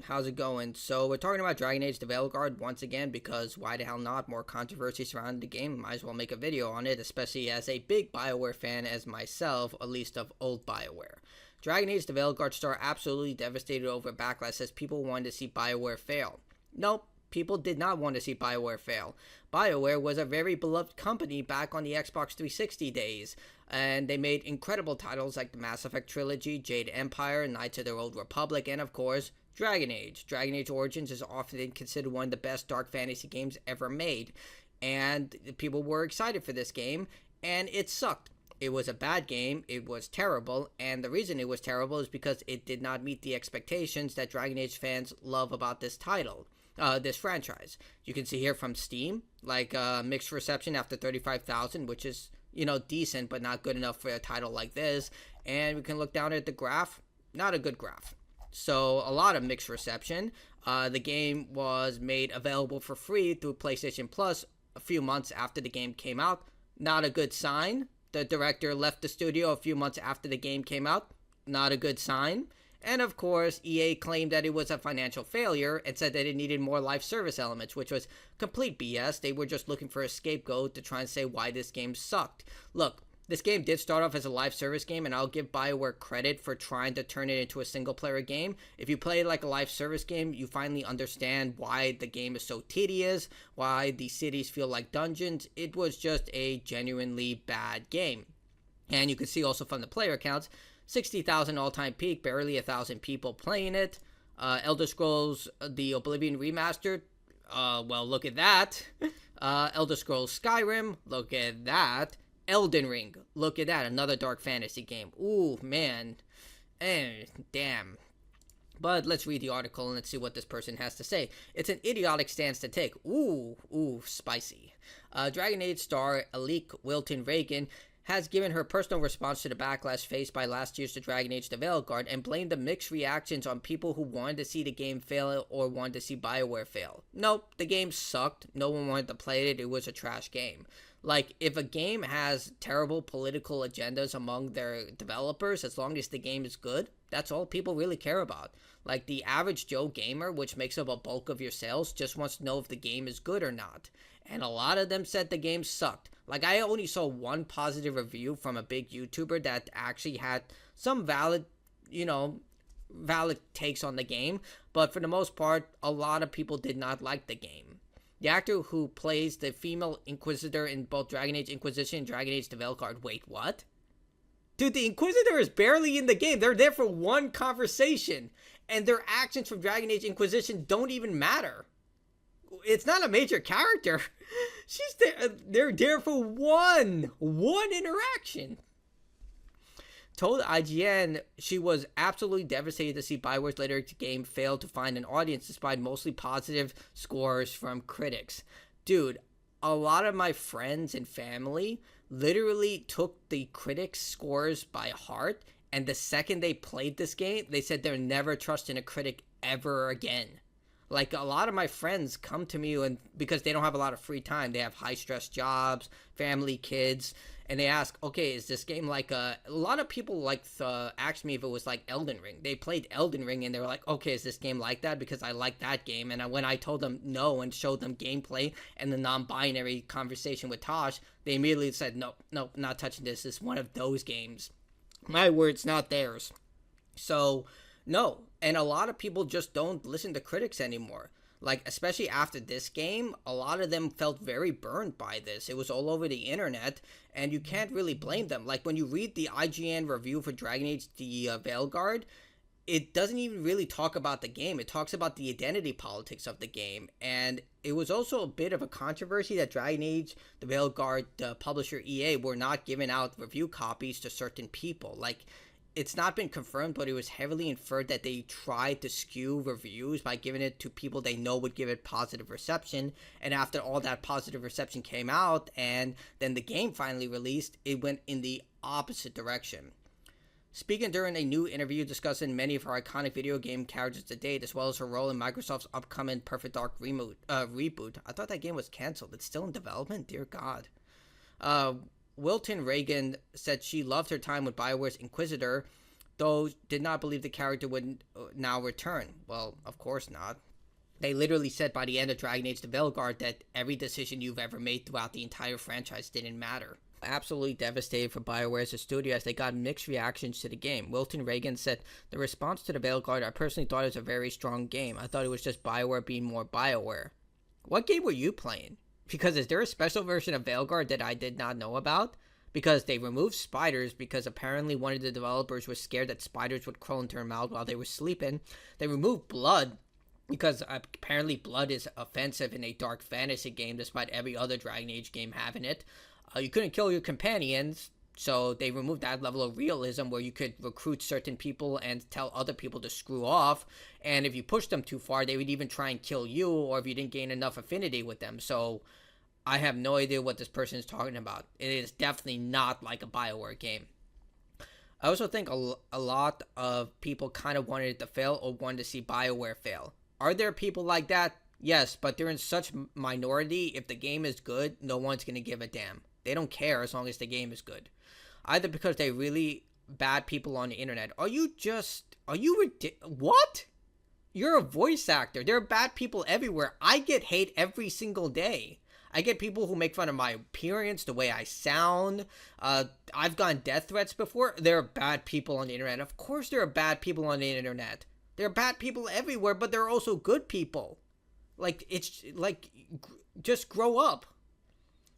everyone, how's it going? So we're talking about Dragon Age the Veilguard once again because why the hell not? More controversy surrounding the game, might as well make a video on it, especially as a big BioWare fan as myself, at least of old BioWare. Dragon Age the Veilguard star absolutely devastated over backlash as people wanted to see BioWare fail. Nope, people did not want to see BioWare fail. BioWare was a very beloved company back on the Xbox 360 days, and they made incredible titles like the Mass Effect trilogy, Jade Empire, Knights of the Old Republic, and of course, Dragon Age. Dragon Age Origins is often considered one of the best dark fantasy games ever made, and people were excited for this game, and it sucked. It was a bad game, it was terrible, and the reason it was terrible is because it did not meet the expectations that Dragon Age fans love about this title. This franchise. You can see here from Steam, like mixed reception after 35,000, which is, decent, but not good enough for a title like this. And we can look down at the graph, not a good graph. So a lot of mixed reception. The game was made available for free through PlayStation Plus a few months after the game came out. Not a good sign. The director left the studio a few months after the game came out. Not a good sign. And of course, EA claimed that it was a financial failure and said that it needed more live service elements, which was complete BS. They were just looking for a scapegoat to try and say why this game sucked. Look, this game did start off as a live service game, and I'll give BioWare credit for trying to turn it into a single-player game. If you play it like a live service game, you finally understand why the game is so tedious, why the cities feel like dungeons. It was just a genuinely bad game. And you can see also from the player counts, 60,000 all-time peak, barely 1,000 people playing it. Elder Scrolls The Oblivion Remastered, well, look at that. Elder Scrolls Skyrim, look at that. Elden Ring, look at that, another dark fantasy game. Ooh, man. Damn. But let's read the article and let's see what this person has to say. It's an idiotic stance to take. Ooh, spicy. Dragon Age star Alec Wilton Reagan has given her personal response to the backlash faced by last year's The Dragon Age the Veilguard and blamed the mixed reactions on people who wanted to see the game fail or wanted to see BioWare fail. Nope, the game sucked. No one wanted to play it. It was a trash game. Like, if a game has terrible political agendas among their developers, as long as the game is good, that's all people really care about. Like, the average Joe gamer, which makes up a bulk of your sales, just wants to know if the game is good or not. And a lot of them said the game sucked. Like, I only saw one positive review from a big YouTuber that actually had some valid takes on the game. But for the most part, a lot of people did not like the game. The actor who plays the female Inquisitor in both Dragon Age Inquisition and Dragon Age the Veilguard. Wait, what? Dude, the Inquisitor is barely in the game. They're there for one conversation. And their actions from Dragon Age Inquisition don't even matter. It's not a major character. She's there. They're there for one interaction. Told IGN she was absolutely devastated to see BioWare's later game fail to find an audience despite mostly positive scores from critics. Dude, a lot of my friends and family literally took the critics' scores by heart, and the second they played this game, they said they're never trusting a critic ever again. Like, a lot of my friends come to me and because they don't have a lot of free time. They have high-stress jobs, family, kids, and they ask, okay, is this game like a lot of people asked me if it was like Elden Ring. They played Elden Ring, and they were like, okay, is this game like that? Because I like that game. And when I told them no and showed them gameplay and the non-binary conversation with Tosh, they immediately said, no, not touching this. It's one of those games. My words, not theirs. So, no. And a lot of people just don't listen to critics anymore. Like, especially after this game, a lot of them felt very burned by this. It was all over the internet, and you can't really blame them. Like, when you read the IGN review for Dragon Age the Veilguard, it doesn't even really talk about the game. It talks about the identity politics of the game. And it was also a bit of a controversy that Dragon Age the Veilguard, the publisher EA, were not giving out review copies to certain people. Like, it's not been confirmed, but it was heavily inferred that they tried to skew reviews by giving it to people they know would give it positive reception. And after all that positive reception came out and then the game finally released, it went in the opposite direction. Speaking during a new interview discussing many of her iconic video game characters to date, as well as her role in Microsoft's upcoming Perfect Dark reboot. I thought that game was canceled. It's still in development? Dear God. Wilton Reagan said she loved her time with BioWare's Inquisitor, though did not believe the character would now return. Well, of course not. They literally said by the end of Dragon Age the Veilguard that every decision you've ever made throughout the entire franchise didn't matter. Absolutely devastated for BioWare as a studio as they got mixed reactions to the game. Wilton Reagan said, "The response to the Veilguard, I personally thought it was a very strong game. I thought it was just BioWare being more BioWare." What game were you playing? Because is there a special version of Veilguard that I did not know about? Because they removed spiders because apparently one of the developers was scared that spiders would crawl into her mouth while they were sleeping. They removed blood because apparently blood is offensive in a dark fantasy game despite every other Dragon Age game having it. You couldn't kill your companions, so they removed that level of realism where you could recruit certain people and tell other people to screw off, and if you pushed them too far, they would even try and kill you, or if you didn't gain enough affinity with them. So I have no idea what this person is talking about. It is definitely not like a BioWare game. I also think a lot of people kind of wanted it to fail or wanted to see BioWare fail. Are there people like that? Yes, but they're in such minority. If the game is good, no one's going to give a damn. They don't care as long as the game is good. Either because they're really bad people on the internet. What? You're a voice actor. There are bad people everywhere. I get hate every single day. I get people who make fun of my appearance, the way I sound. I've gotten death threats before. There are bad people on the internet. Of course there are bad people on the internet. There are bad people everywhere, but there are also good people. Just grow up.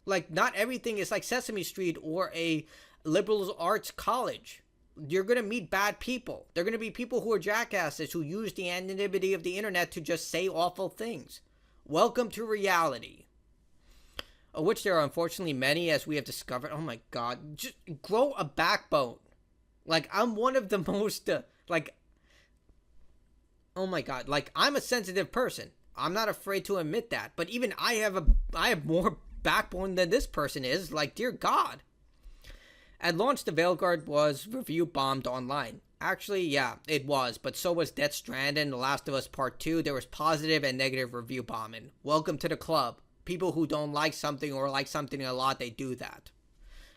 Not everything is like Sesame Street or a liberal arts college. You're going to meet bad people. They're going to be people who are jackasses who use the anonymity of the internet to just say awful things. Welcome to reality. Of which there are unfortunately many, as we have discovered. Oh my god. Just grow a backbone. I'm one of the most, oh my god. I'm a sensitive person. I'm not afraid to admit that. But even I have more backbone than this person is. Dear God. At launch, the Veilguard was review bombed online. Actually, yeah, it was, but so was Death Stranding, The Last of Us Part 2. There was positive and negative review bombing. Welcome to the club. People who don't like something or like something a lot, they do that.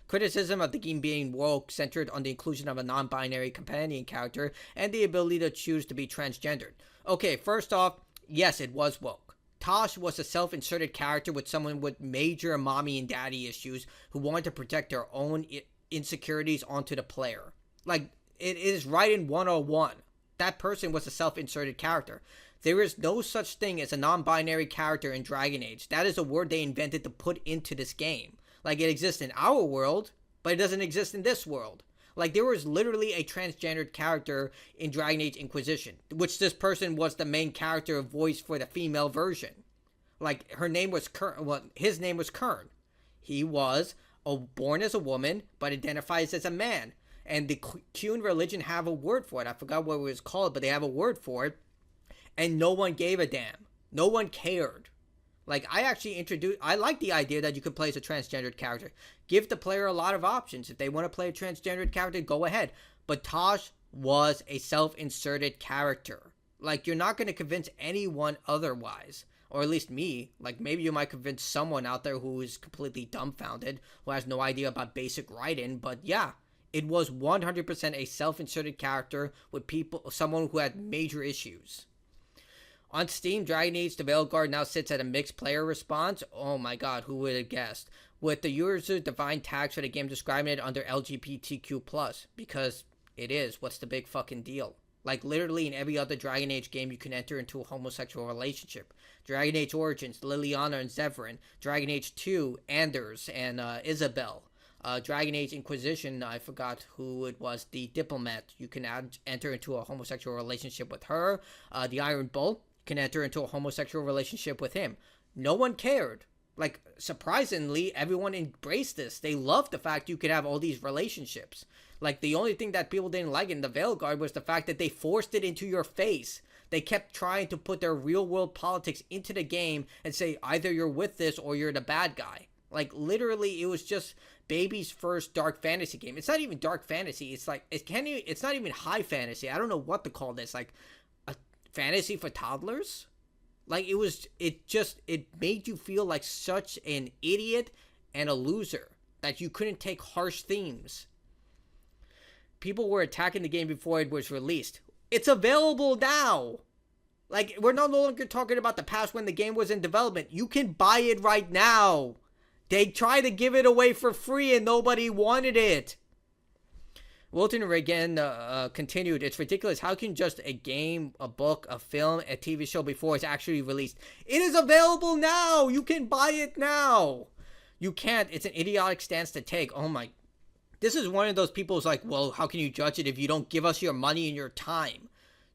Criticism of the game being woke centered on the inclusion of a non-binary companion character and the ability to choose to be transgendered. Okay, first off, yes, it was woke. Tosh was a self-inserted character with someone with major mommy and daddy issues who wanted to project their own insecurities onto the player. It is right in 101. That person was a self-inserted character. There is no such thing as a non-binary character in Dragon Age. That is a word they invented to put into this game. It exists in our world, but it doesn't exist in this world. There was literally a transgendered character in Dragon Age Inquisition, which this person was the main character voice for the female version. Her name was Kern. Well, his name was Kern. He was born as a woman, but identifies as a man. And the Qun religion have a word for it. I forgot what it was called, but they have a word for it. And no one gave a damn. No one cared. I like the idea that you could play as a transgendered character. Give the player a lot of options. If they want to play a transgendered character, go ahead. But Tosh was a self-inserted character. You're not going to convince anyone otherwise. Or at least me. Maybe you might convince someone out there who is completely dumbfounded, who has no idea about basic writing. But yeah, it was 100% a self-inserted character with someone who had major issues. On Steam, Dragon Age the Veilguard now sits at a mixed player response. Oh my god, who would have guessed? With the user defined tags for the game describing it under LGBTQ+. Because it is. What's the big fucking deal? Literally in every other Dragon Age game, you can enter into a homosexual relationship. Dragon Age Origins, Liliana and Zevran. Dragon Age 2, Anders and Isabel. Dragon Age Inquisition, I forgot who it was, the diplomat. You can enter into a homosexual relationship with her. The Iron Bull, can enter into a homosexual relationship with him. No one cared. Surprisingly, everyone embraced this. They loved the fact you could have all these relationships. The only thing that people didn't like in the Veilguard was the fact that they forced it into your face. They kept trying to put their real-world politics into the game and say, either you're with this or you're the bad guy. Literally, it was just baby's first dark fantasy game. It's not even dark fantasy. It's it's not even high fantasy. I don't know what to call this. A fantasy for toddlers? It made you feel like such an idiot and a loser that you couldn't take harsh themes. people were attacking the game before it was released. It's available now. Like, we're no longer talking about the past when the game was in development. You can buy it right now. They tried to give it away for free and nobody wanted it. Wilton again continued, it's ridiculous. How can just a game, a book, a film, a TV show before it's actually released? It is available now. You can buy it now. You can't. It's an idiotic stance to take. Oh my. This is one of those people who's like, well, how can you judge it if you don't give us your money and your time?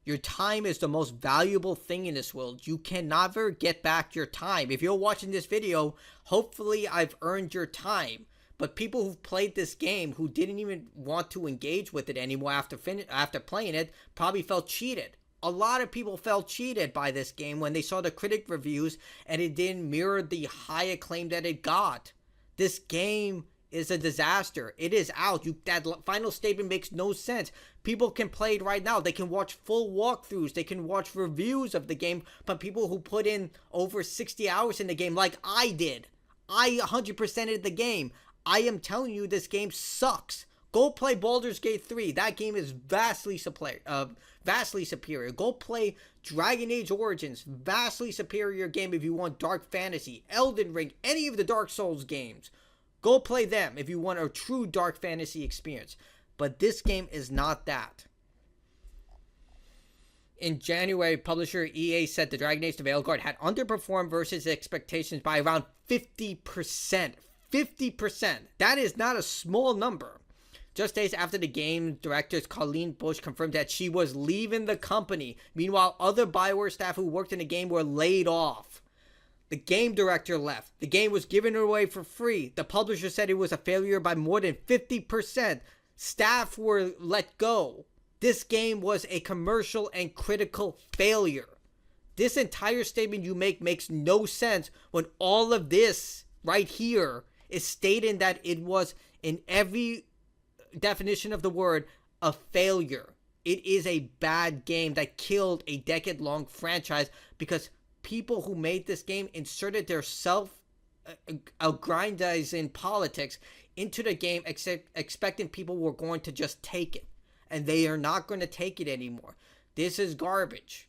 Your time is the most valuable thing in this world. You can never get back your time. If you're watching this video, hopefully I've earned your time. But people who've played this game who didn't even want to engage with it anymore after playing it probably felt cheated. A lot of people felt cheated by this game when they saw the critic reviews and it didn't mirror the high acclaim that it got. This game is a disaster. It is out. That final statement makes no sense. People can play it right now. They can watch full walkthroughs. They can watch reviews of the game. But people who put in over 60 hours in the game like I did. I 100%ed the game. I am telling you, this game sucks. Go play Baldur's Gate 3. That game is vastly superior. Go play Dragon Age Origins. Vastly superior game if you want dark fantasy. Elden Ring. Any of the Dark Souls games. Go play them if you want a true dark fantasy experience. But this game is not that. In January, publisher EA said the Dragon Age the Veilguard had underperformed versus expectations by around 50%. 50%. That is not a small number. Just days after the game, director Colleen Bush confirmed that she was leaving the company. Meanwhile, other BioWare staff who worked in the game were laid off. The game director left. The game was given away for free. The publisher said it was a failure by more than 50%. Staff were let go. This game was a commercial and critical failure. This entire statement you make makes no sense when all of this right here is stating that it was, in every definition of the word, a failure. It is a bad game that killed a decade-long franchise because people who made this game inserted their self-aggrandizing politics into the game, expecting people were going to just take it. And they are not going to take it anymore. This is garbage.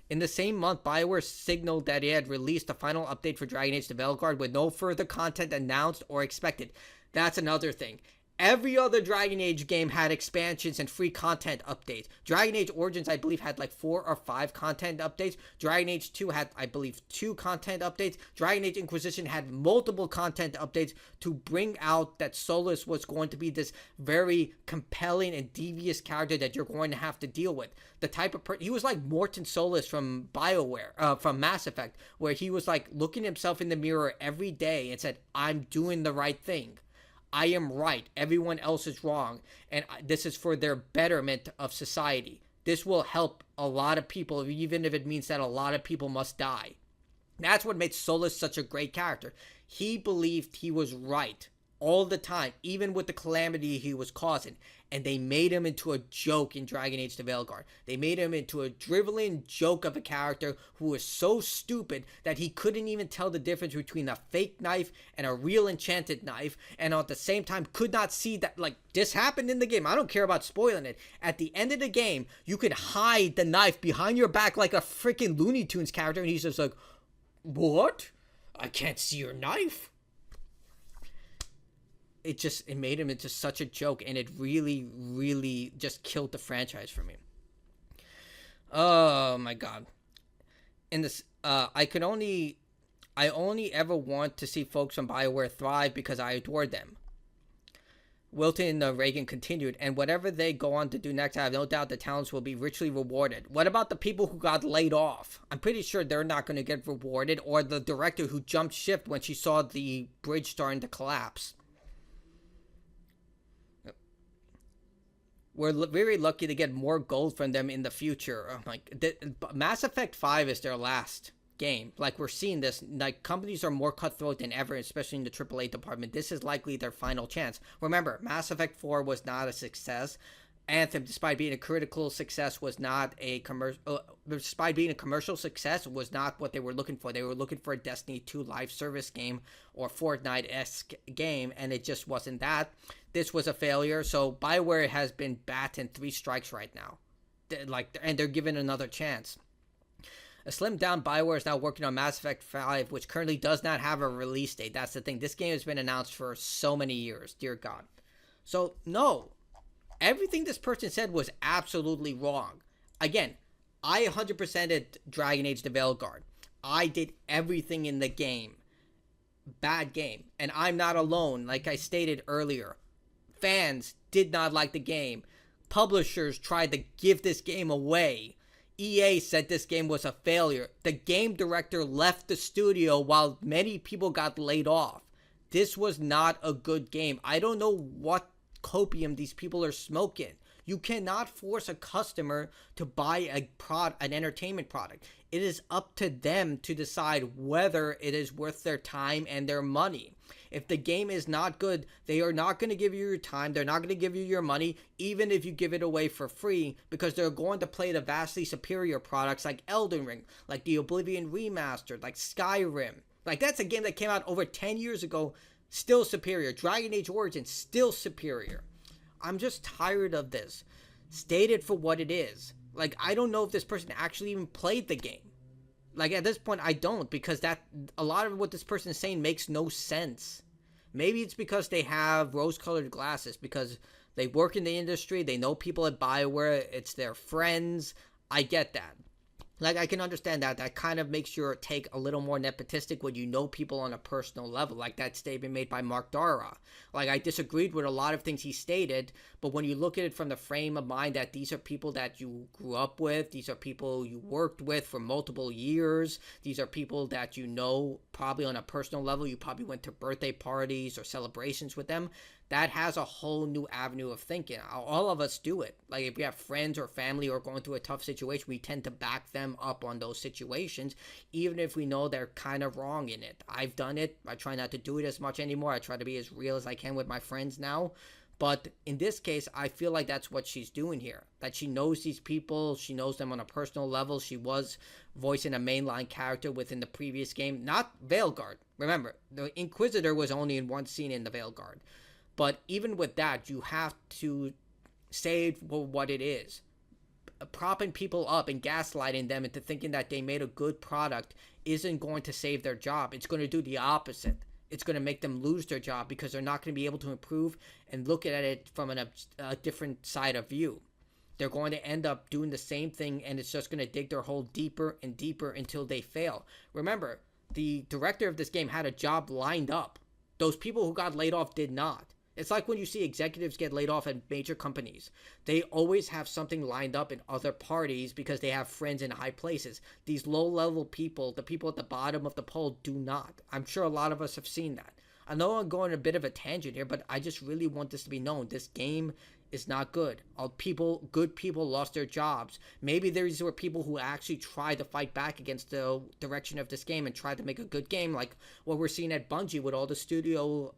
In the same month, BioWare signaled that it had released the final update for Dragon Age the Veilguard with no further content announced or expected. That's another thing. Every other Dragon Age game had expansions and free content updates. Dragon Age Origins, I believe, had like 4 or 5 content updates. Dragon Age 2 had, I believe, 2 content updates. Dragon Age Inquisition had multiple content updates to bring out that Solus was going to be this very compelling and devious character that you're going to have to deal with. The type of he was like Morton Solus from BioWare, from Mass Effect, where he was like looking himself in the mirror every day and said, I'm doing the right thing. I am right. Everyone else is wrong. And this is for their betterment of society. This will help a lot of people, even if it means that a lot of people must die. That's what made Solus such a great character. He believed he was right all the time, even with the calamity he was causing. And they made him into a joke in Dragon Age the Veilguard. They made him into a driveling joke of a character who was so stupid that he couldn't even tell the difference between a fake knife and a real enchanted knife, and at the same time could not see that, like, this happened in the game. I don't care about spoiling it. At the end of the game, you could hide the knife behind your back like a freaking Looney Tunes character, and he's just like, what? I can't see your knife. It made him into such a joke, and it really, really just killed the franchise for me. Oh my god. In this, I only ever want to see folks from BioWare thrive because I adore them. Wilton Reagan continued, and whatever they go on to do next, I have no doubt the talents will be richly rewarded. What about the people who got laid off? I'm pretty sure they're not going to get rewarded, or the director who jumped ship when she saw the bridge starting to collapse. We're very lucky to get more gold from them in the future. Mass Effect 5 is their last game. Like, we're seeing this. Like, companies are more cutthroat than ever, especially in the AAA department. This is likely their final chance. Remember, Mass Effect 4 was not a success. Anthem, despite being a critical success, was not a commercial. Despite being a commercial success, was not what they were looking for. They were looking for a Destiny 2 live service game or Fortnite-esque game, and it just wasn't that. This was a failure. So BioWare has been batting 3 strikes right now, and they're given another chance. A slimmed down BioWare is now working on Mass Effect 5, which currently does not have a release date. That's the thing. This game has been announced for so many years. Dear God. So no. Everything this person said was absolutely wrong. Again, I 100%ed Dragon Age the Veilguard. I did everything in the game. Bad game. And I'm not alone, like I stated earlier. Fans did not like the game. Publishers tried to give this game away. EA said this game was a failure. The game director left the studio while many people got laid off. This was not a good game. I don't know what copium these people are smoking. You cannot force a customer to buy an entertainment product. It is up to them to decide whether it is worth their time and their money. If the game is not good, they are not going to give you your time. They're not going to give you your money, even if you give it away for free, because they're going to play the vastly superior products like Elden Ring, like the Oblivion Remastered, like Skyrim. Like, that's a game that came out over 10 years ago. Still superior. Dragon Age Origins, still superior. I'm just tired of this. State it for what it is. Like, I don't know if this person actually even played the game. Like, at this point, I don't, because a lot of what this person is saying makes no sense. Maybe it's because they have rose-colored glasses, because they work in the industry, they know people at BioWare, it's their friends. I get that. Like, I can understand that. That kind of makes your take a little more nepotistic when you know people on a personal level, like that statement made by Mark Dara. Like, I disagreed with a lot of things he stated, but when you look at it from the frame of mind that these are people that you grew up with, these are people you worked with for multiple years, these are people that you know probably on a personal level, you probably went to birthday parties or celebrations with them, that has a whole new avenue of thinking. All of us do it. Like, if we have friends or family or going through a tough situation, we tend to back them up on those situations, even if we know they're kind of wrong in it. I've done it. I try not to do it as much anymore. I try to be as real as I can with my friends now. But in this case, I feel like that's what she's doing here. That she knows these people. She knows them on a personal level. She was voicing a mainline character within the previous game. Not Veilguard. Remember, the Inquisitor was only in one scene in the Veilguard. But even with that, you have to say it for what it is. Propping people up and gaslighting them into thinking that they made a good product isn't going to save their job. It's going to do the opposite. It's going to make them lose their job because they're not going to be able to improve and look at it from a different side of view. They're going to end up doing the same thing, and it's just going to dig their hole deeper and deeper until they fail. Remember, the director of this game had a job lined up. Those people who got laid off did not. It's like when you see executives get laid off at major companies. They always have something lined up in other parties because they have friends in high places. These low-level people, the people at the bottom of the pole, do not. I'm sure a lot of us have seen that. I know I'm going a bit of a tangent here, but I just really want this to be known. This game is not good. Good people lost their jobs. Maybe these were people who actually tried to fight back against the direction of this game and tried to make a good game, like what we're seeing at Bungie with all the studio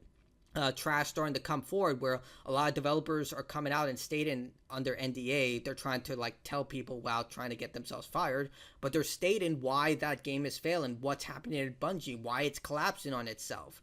trash starting to come forward, where a lot of developers are coming out and stating under NDA they're trying to like tell people while trying to get themselves fired, but they're stating why that game is failing, what's happening at Bungie, why it's collapsing on itself.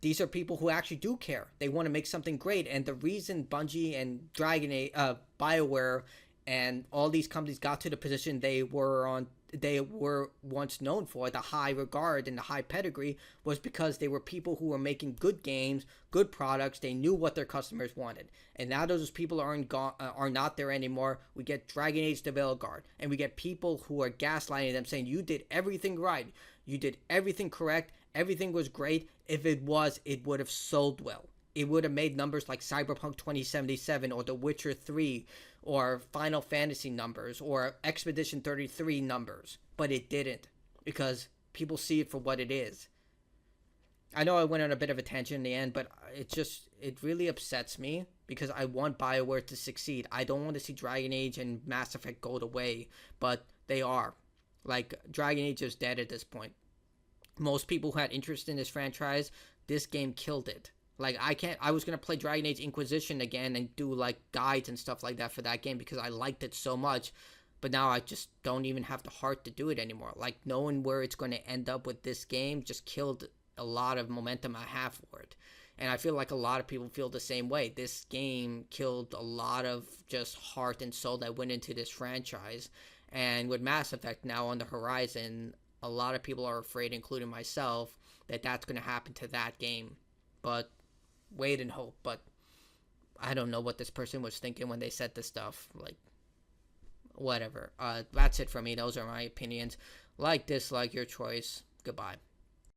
These are people who actually do care. They want to make something great, and the reason Bungie and BioWare and all these companies got to the position they were once known for, the high regard and the high pedigree, was because they were people who were making good games, good products. They knew what their customers wanted. And now those people are not there anymore. We get Dragon Age the Veilguard, and we get people who are gaslighting them, saying, you did everything right. You did everything correct. Everything was great. If it was, it would have sold well. It would have made numbers like Cyberpunk 2077 or The Witcher 3 or Final Fantasy numbers or Expedition 33 numbers. But it didn't, because people see it for what it is. I know I went on a bit of a tangent in the end, but it really upsets me because I want BioWare to succeed. I don't want to see Dragon Age and Mass Effect go away, but they are. Like, Dragon Age is dead at this point. Most people who had interest in this franchise, this game killed it. Like, I was gonna play Dragon Age Inquisition again and do like guides and stuff like that for that game because I liked it so much, but now I just don't even have the heart to do it anymore. Like, knowing where it's going to end up with this game just killed a lot of momentum I have for it. And I feel like a lot of people feel the same way. This game killed a lot of just heart and soul that went into this franchise. And with Mass Effect now on the horizon, a lot of people are afraid, including myself, that that's going to happen to that game. But wait and hope. But I don't know what this person was thinking when they said this stuff. Like, whatever. That's it for me. Those are my opinions. Like, dislike, your choice. Goodbye.